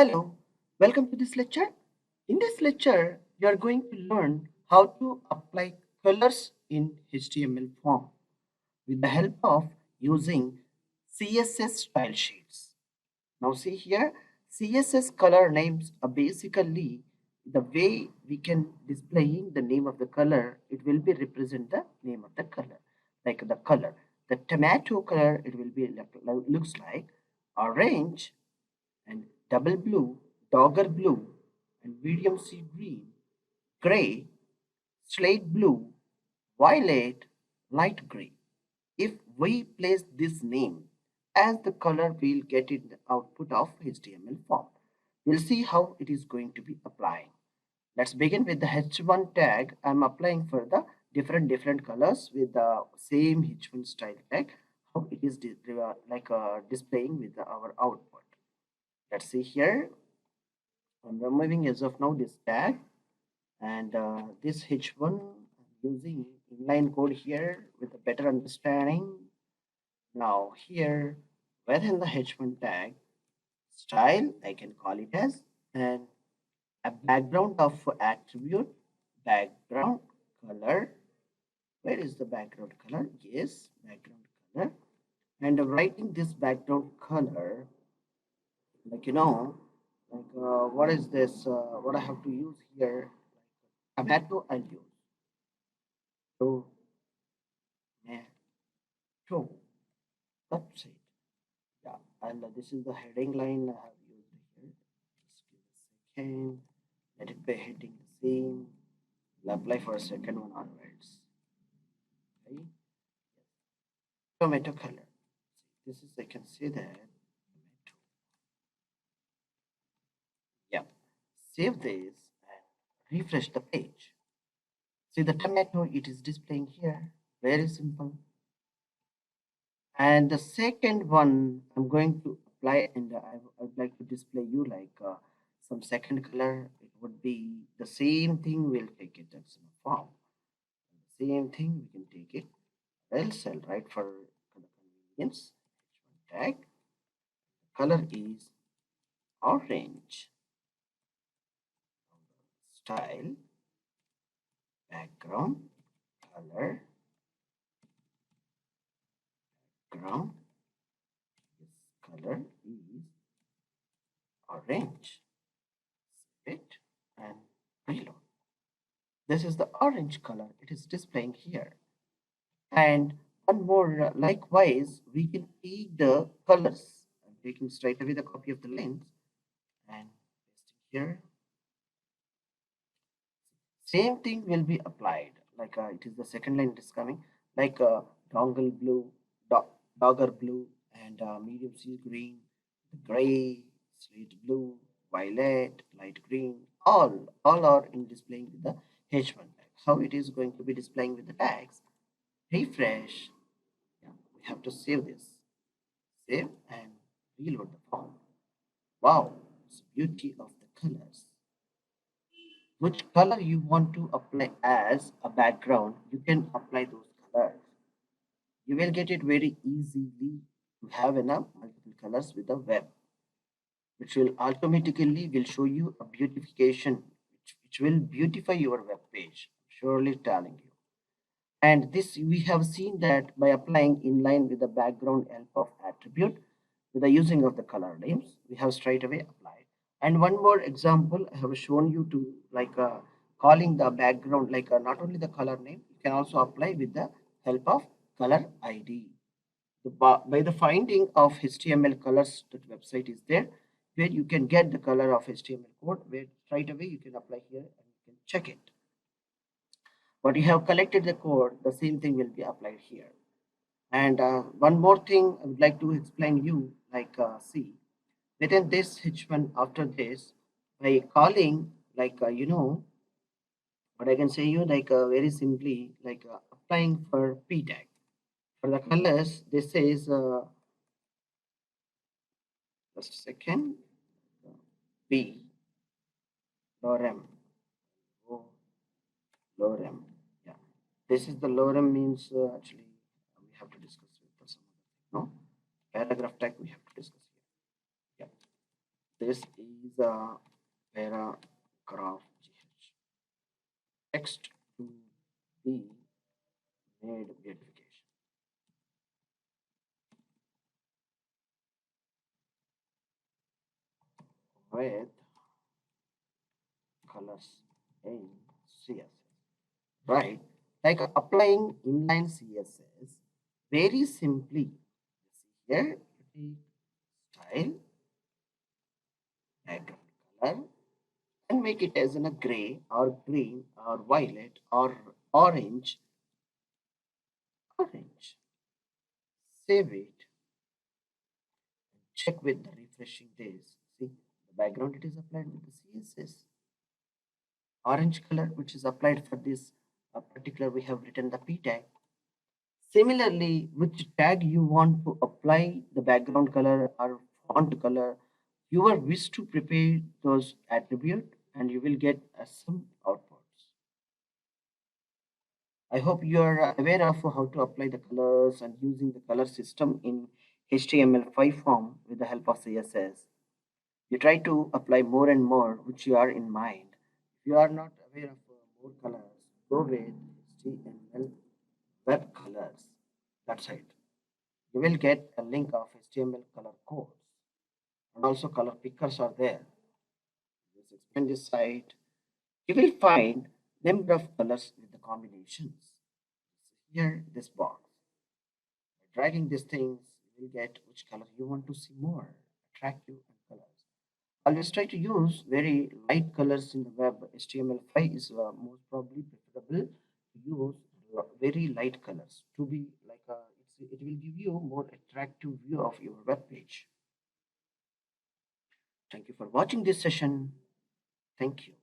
Hello, welcome to this lecture. In this lecture, you are going to learn how to apply colors in HTML form with the help of using CSS style sheets. Now see here, CSS color names are basically the way we can displaying the name of the color. It will be represent the name of the color, like the color. The tomato color, it will be looks like orange and double blue, dogger blue, and medium sea green, gray, slate blue, violet, light gray. If we place this name as the color, we'll get it the output of HTML form. We'll see how it is going to be applying. Let's begin with the H1 tag. I'm applying for the different colors with the same H1 style tag. How it is displaying with our output. Let's see here. I'm removing as of now this tag and this H1 using inline code here with a better understanding. Now here within the H1 tag style, I can call it as and a background of attribute background color. Where is the background color? Yes, background color. And writing this background color, like what is this? What I have to use here? Tomato I'll use. So, tomato. That's it. Yeah, and this is the heading line I have used here. Just give a second. Let it be heading the same. I'll apply for a second one onwards. Okay. Tomato color. This is I can see that tomato. Yeah. Save this and refresh the page. See the tomato, it is displaying here. Very simple. And the second one I'm going to apply, and I would like to display you like some second color. It would be the same thing. We'll take it as a form. Same thing we can take it. Else I'll write for the convenience. Tag color is orange. Style background color background. This color is orange. Save it and reload. This is the orange color. It is displaying here. And one more, likewise, we can take the colors. I'm taking straight away the copy of the lens and pasting here. Same thing will be applied. Like it is the second line is coming. Like dongle blue, dogger blue, and medium sea green, gray, slate blue, violet, light green. All are in displaying with the H1 tag. How it is going to be displaying with the tags? Refresh. Yeah, we have to save this. Save and reload the form. Wow, it's the beauty of the colors. Which color you want to apply as a background, you can apply those colors. You will get it very easily to have enough multiple colors with the web, which will automatically will show you a beautification, which will beautify your web page. Surely telling you. And this we have seen that by applying inline with the background help of attribute with the using of the color names, we have straight away applied. And one more example I have shown you to like calling the background like not only the color name, you can also apply with the help of color ID. By the finding of HTML colors that website is there where you can get the color of HTML code where straight away you can apply here and you can check it. But you have collected the code, the same thing will be applied here. And one more thing I would like to explain you, like see, within this H1 after this, by calling like what I can say you like very simply like applying for p tag for the colors. This is just a second, p lorem, lorem. Yeah, this is the lorem means actually we have to discuss with some other thing. No paragraph tag we have to discuss here. Yeah, This is a paragraph GH. Text to be made beautification with colors in CSS. Right? Like applying inline CSS very simply. Here you take style, background color, and make it as in a gray or green or violet or orange. Orange. Save it. Check with the refreshing this. See the background it is applied with the CSS. Orange color which is applied for this particular we have written the p tag. Similarly, which tag you want to apply the background color or font color, you are wish to prepare those attribute and you will get some outputs. I hope you are aware of how to apply the colors and using the color system in HTML5 form with the help of CSS. You try to apply more and more which you are in mind. If you are not aware of more colors, go with HTML web colors. That's it. You will get a link of HTML color codes and also color pickers are there. Just expand this site. You will find number of colors with the combinations. Here, this box. By dragging these things, you will get which color you want to see more, attractive and colors. Always try to use very light colors in the web. HTML5 is most probably preferable to use very light colors to be like it will give you more attractive view of your web page. Thank you for watching this session. Thank you.